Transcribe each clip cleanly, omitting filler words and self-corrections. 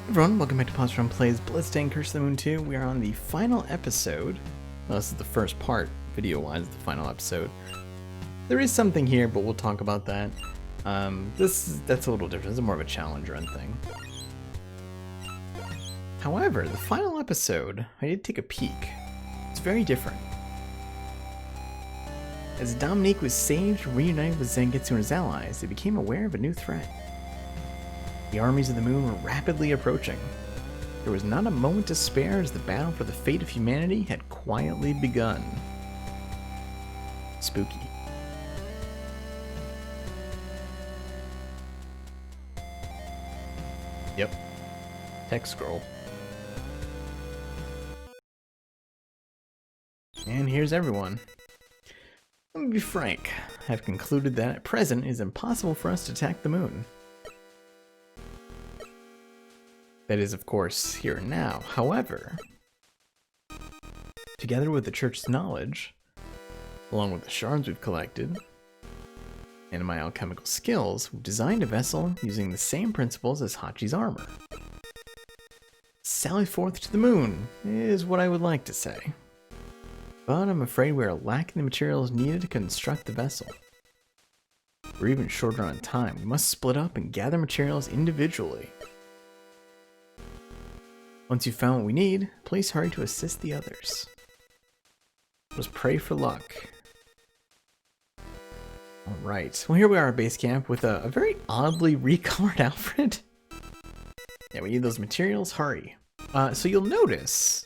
Everyone, welcome back to Positron Plays Bloodstained Curse of the Moon 2. We are on the final episode. Well, this is the first part, video-wise, the final episode. There is something here, but we'll talk about that. That's a little different. It's more of a challenge run thing. However, the final episode, I did take a peek. It's very different. As Dominique was saved and reunited with Zangetsu and his allies, they became aware of a new threat. The armies of the moon were rapidly approaching. There was not a moment to spare as the battle for the fate of humanity had quietly begun. Spooky. Yep. Text scroll. And here's everyone. Let me be frank. I've concluded that at present it is impossible for us to attack the moon. That is, of course, here and now. However, together with the church's knowledge, along with the shards we've collected, and my alchemical skills, we've designed a vessel using the same principles as Hachi's armor. Sally forth to the moon is what I would like to say. But I'm afraid we are lacking the materials needed to construct the vessel. We're even shorter on time. We must split up and gather materials individually. Once you've found what we need, please hurry to assist the others. Just pray for luck. Alright, well here we are at base camp with a very oddly recolored outfit. Yeah, we need those materials, hurry. So you'll notice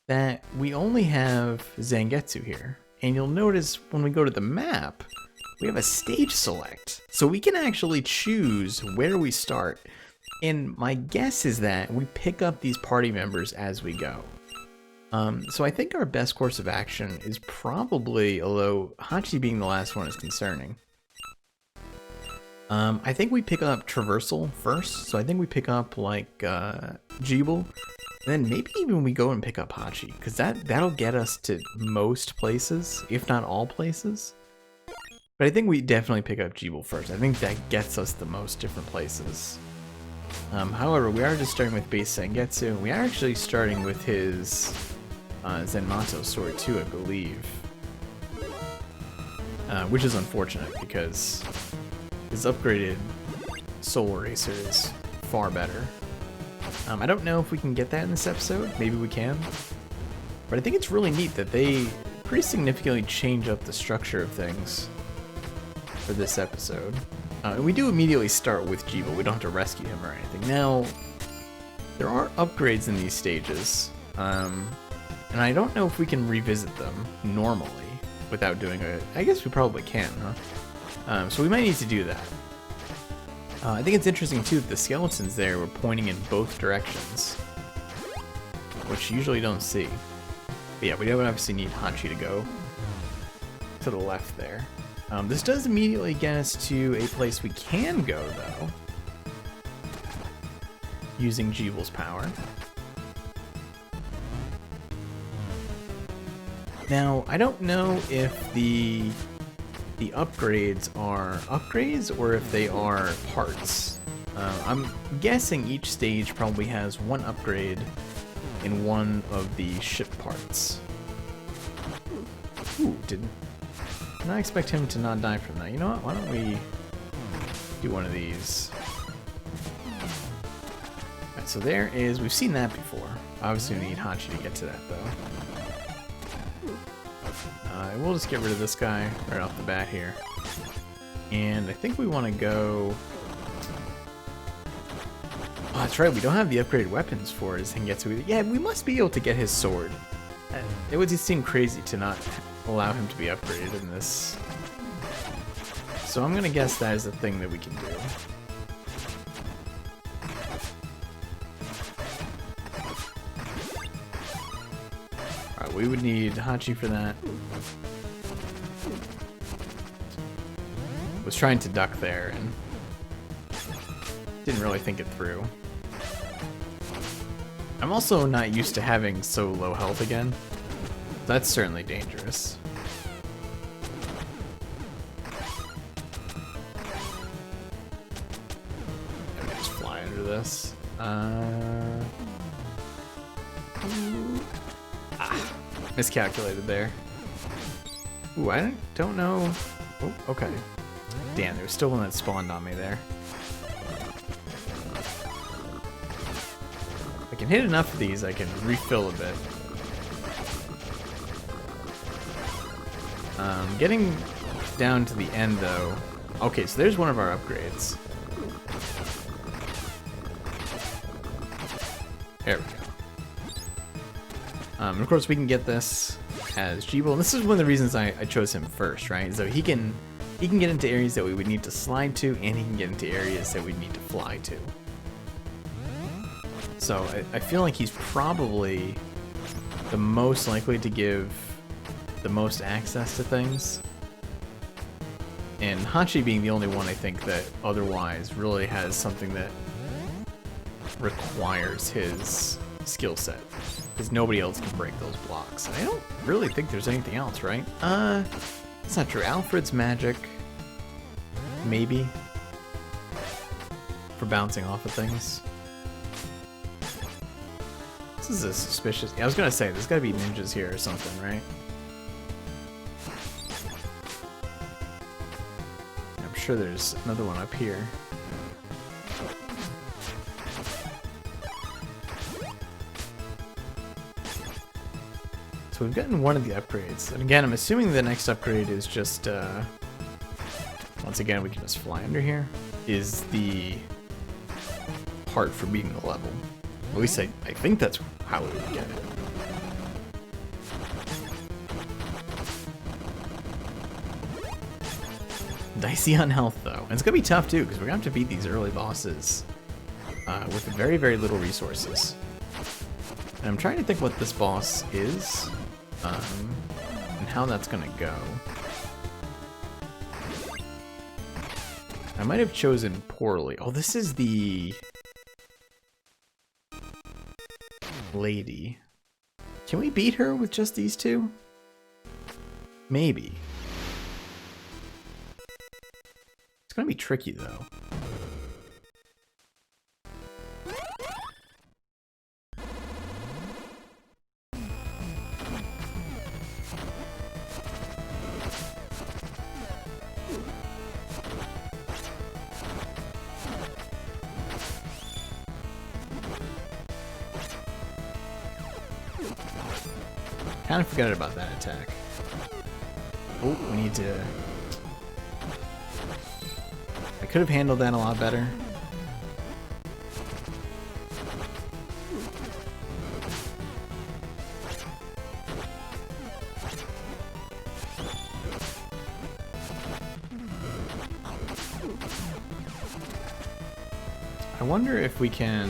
that we only have Zangetsu here. And you'll notice when we go to the map, we have a stage select. So we can actually choose where we start. And my guess is that we pick up these party members as we go. So I think our best course of action is probably, although Hachi being the last one is concerning. I think we pick up Traversal first. So I think we pick up like Jibel. And then maybe even we go and pick up Hachi. Because that'll get us to most places, if not all places. But I think we definitely pick up Jibel first. I think that gets us the most different places. However, we are just starting with base Zangetsu. We are actually starting with his Zenmato sword too, I believe. Which is unfortunate because his upgraded Soul Eraser is far better. I don't know if we can get that in this episode. Maybe we can. But I think it's really neat that they pretty significantly change up the structure of things for this episode. And we do immediately start with Jibel. We don't have to rescue him or anything. Now, there are upgrades in these stages, and I don't know if we can revisit them normally without doing it. I guess we probably can, huh? So we might need to do that. I think it's interesting too that the skeletons there were pointing in both directions, which you usually don't see. But yeah, we don't obviously need Hachi to go to the left there. This does immediately get us to a place we can go, though, using Jibel's power. Now, I don't know if the upgrades are upgrades or if they are parts. I'm guessing each stage probably has one upgrade in one of the ship parts. Ooh, did not expect him to not die from that. You know what? Why don't we do one of these? Alright, so there is... We've seen that before. Obviously we need Hachi to get to that, though. We'll just get rid of this guy right off the bat here. And I think we want to go... Oh, that's right. We don't have the upgraded weapons for his Zangetsu. Yeah, we must be able to get his sword. It would just seem crazy to not allow him to be upgraded in this. So I'm gonna guess that is a thing that we can do. Alright, we would need Hachi for that. Was trying to duck there and didn't really think it through. I'm also not used to having so low health again. That's certainly dangerous. Let me just fly under this. Miscalculated there. Ooh, I don't know. Oh, okay. Damn, there's still one that spawned on me there. If I can hit enough of these, I can refill a bit. Getting down to the end, though. Okay, so there's one of our upgrades. There we go. Of course, we can get this as Jeeble. And this is one of the reasons I chose him first, right? So he can get into areas that we would need to slide to, and he can get into areas that we need to fly to. So I feel like he's probably the most likely to give the most access to things. And Hachi being the only one, I think, that otherwise really has something that requires his skill set. Because nobody else can break those blocks. I don't really think there's anything else, right? That's not true. Alfred's magic, maybe, for bouncing off of things. This is a suspicious... I was gonna say, there's gotta be ninjas here or something, right? I'm sure there's another one up here. So we've gotten one of the upgrades. And again, I'm assuming the next upgrade is just, once again, we can just fly under here, is the part for beating the level. At least I think that's how we would get it. Dicey on health, though. And it's going to be tough, too, because we're going to have to beat these early bosses with very, very little resources. And I'm trying to think what this boss is and how that's going to go. I might have chosen poorly. Oh, this is the lady. Can we beat her with just these two? Maybe. It's gonna be tricky, though. Kind of forgot about that attack. Oh, we need to... I could have handled that a lot better. I wonder if we can...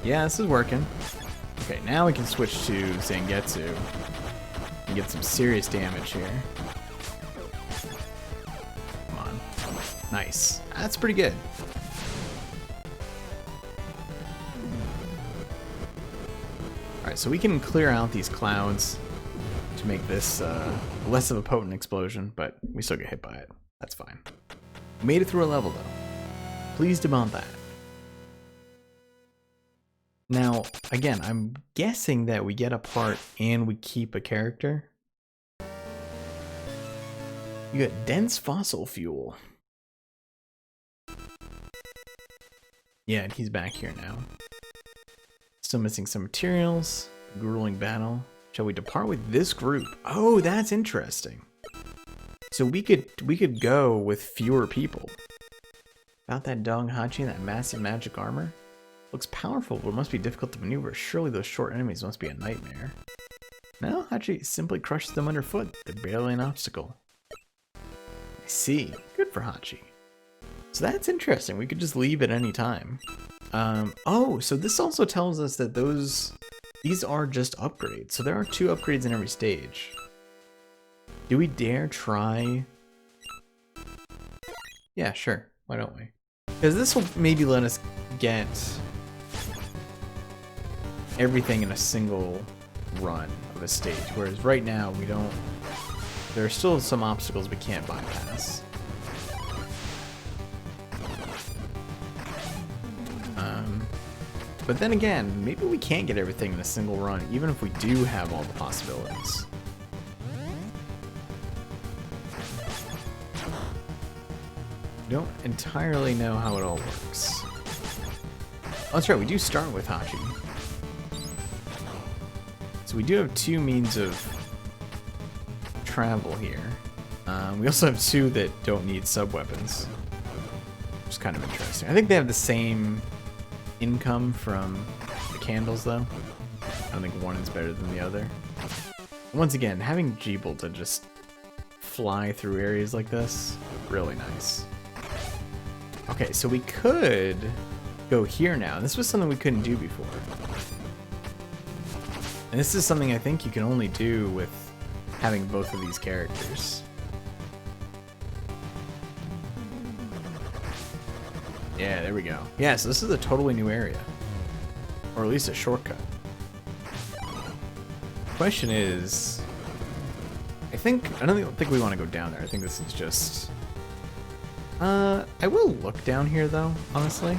Yeah, this is working. Okay, now we can switch to Zangetsu and get some serious damage here. Come on. Nice. That's pretty good. Alright, so we can clear out these clouds to make this less of a potent explosion, but we still get hit by it. That's fine. Made it through a level, though. Pleased about that. Now, again, I'm guessing that we get a part and we keep a character. You got dense fossil fuel. Yeah, and he's back here now. Still missing some materials. Grueling battle. Shall we depart with this group? Oh, that's interesting. So we could go with fewer people. About that dog Hachi and that massive magic armor. Looks powerful, but must be difficult to maneuver. Surely those short enemies must be a nightmare. No, Hachi simply crushes them underfoot. They're barely an obstacle. I see. Good for Hachi. So that's interesting. We could just leave at any time. Oh, so this also tells us that these are just upgrades. So there are 2 upgrades in every stage. Do we dare try? Yeah, sure. Why don't we? Because this will maybe let us get everything in a single run of a stage, whereas right now we don't. There are still some obstacles we can't bypass. But then again, maybe we can't get everything in a single run, even if we do have all the possibilities. Don't entirely know how it all works. Oh, that's right, we do start with Hachi. So we do have 2 means of travel here. We also have 2 that don't need sub-weapons, which is kind of interesting. I think they have the same income from the candles, though. I don't think one is better than the other. Once again, having Jeeble to just fly through areas like this, really nice. Okay, so we could go here now. This was something we couldn't do before. And this is something I think you can only do with having both of these characters. Yeah, there we go. Yeah, so this is a totally new area. Or at least a shortcut. Question is, I don't think we want to go down there. I think this is just... I will look down here though, honestly.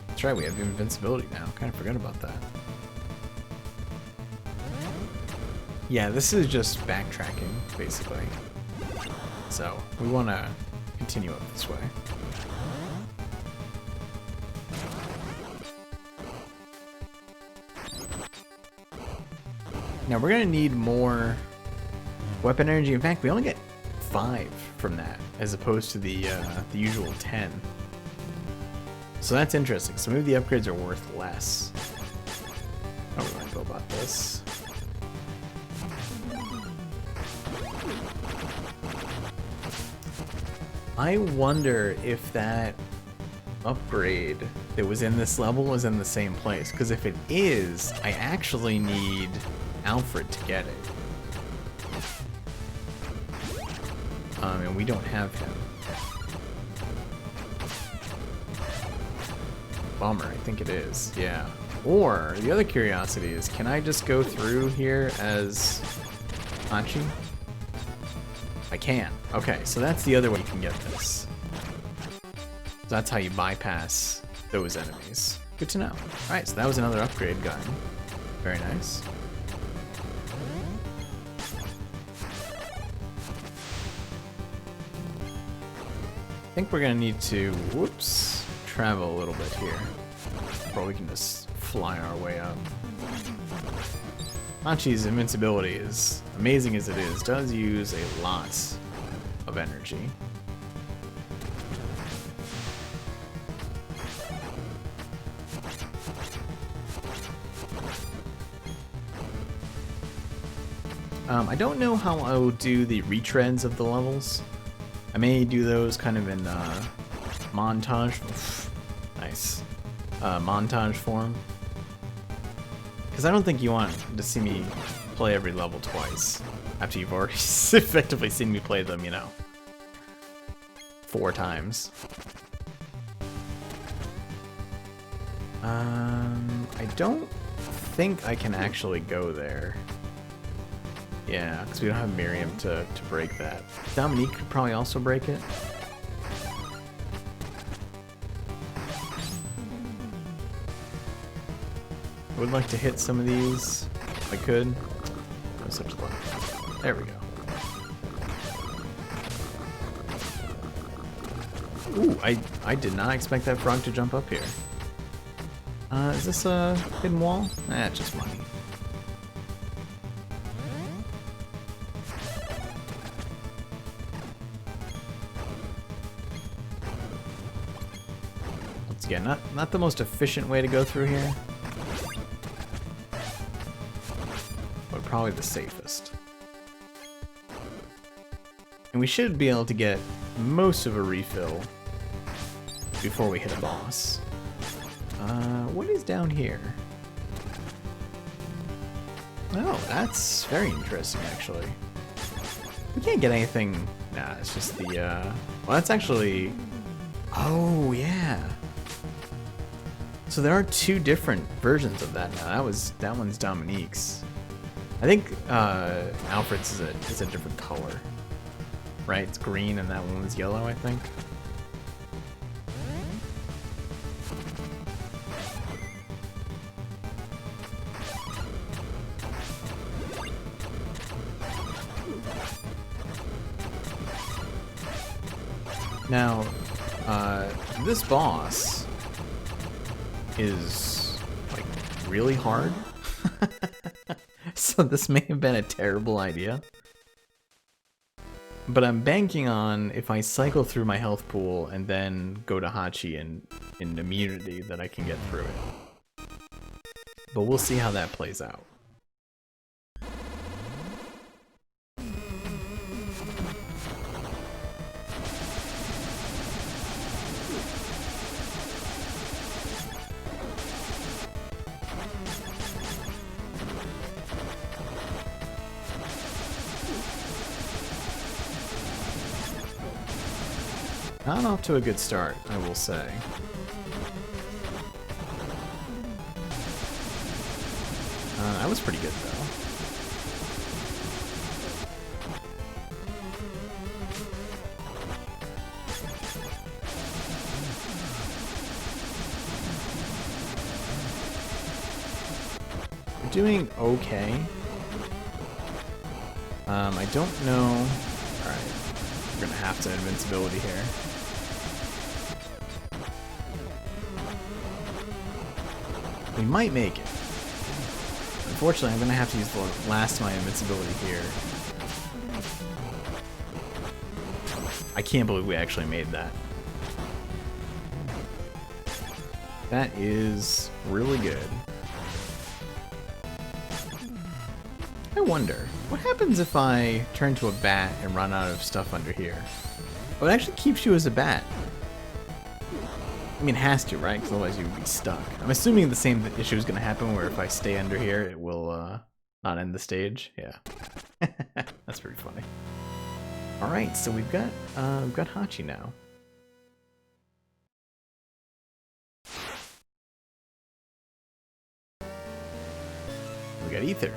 That's right, we have invincibility now. Kind of forgot about that. Yeah, this is just backtracking, basically. So, we want to continue up this way. Now, we're going to need more weapon energy. In fact, we only get 5 from that, as opposed to the usual 10. So that's interesting. So maybe the upgrades are worth less. How do we want to go about this? I wonder if that upgrade that was in this level was in the same place. Because if it is, I actually need Alfred to get it. And we don't have him. Bummer, I think it is, yeah. Or, the other curiosity is, can I just go through here as Hachi? I can. Okay, so that's the other way you can get this. So that's how you bypass those enemies. Good to know. Alright, so that was another upgrade gun. Very nice. I think we're gonna need to, whoops, travel a little bit here. Or we can just fly our way up. Hachi's invincibility, is amazing as it is, does use a lot of energy. I don't know how I will do the retreads of the levels. I may do those kind of in montage. Nice. Montage form. Because I don't think you want to see me play every level twice after you've already effectively seen me play them, you know, 4 times. I don't think I can actually go there. Yeah, because we don't have Miriam to break that. Dominique could probably also break it. I would like to hit some of these if I could. No such luck. There we go. Ooh, I did not expect that frog to jump up here. Is this a hidden wall? Eh, it's just money. Once again, not the most efficient way to go through here, but probably the safest. And we should be able to get most of a refill before we hit a boss. What is down here? Oh, that's very interesting, actually. We can't get anything. Nah, it's just the, well, that's actually... Oh, yeah. So there are 2 different versions of that now. That one's Dominique's. I think Alfred's is a different color. Right? It's green and that one was yellow, I think. Now, this boss is, like, really hard. So this may have been a terrible idea. But I'm banking on if I cycle through my health pool and then go to Hachi and in immunity that I can get through it. But we'll see how that plays out. Not off to a good start, I will say. That was pretty good, though. We're doing okay. I don't know. Alright, we're gonna have to invincibility here. We might make it. Unfortunately, I'm gonna have to use the last of my invincibility here. I can't believe we actually made that. That is really good. I wonder, what happens if I turn to a bat and run out of stuff under here? Oh, it actually keeps you as a bat. I mean, it has to, right? Because otherwise you would be stuck. I'm assuming the same issue is going to happen where if I stay under here, it will not end the stage. Yeah. That's pretty funny. Alright, so we've got Hachi now. We got Ether.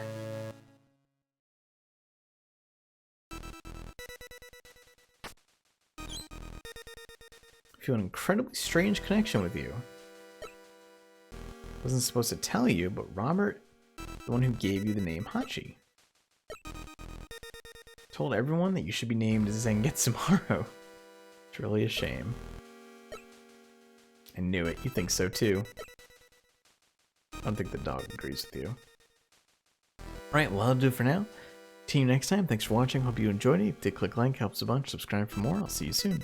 I feel an incredibly strange connection with you. Wasn't supposed to tell you, but Robert, the one who gave you the name Hachi, told everyone that you should be named Zangetsumaru. It's really a shame. I knew it. You think so too. I don't think the dog agrees with you. Alright, well, that'll do it for now. See you next time. Thanks for watching. Hope you enjoyed it. If you did, click like, helps a bunch. Subscribe for more. I'll see you soon.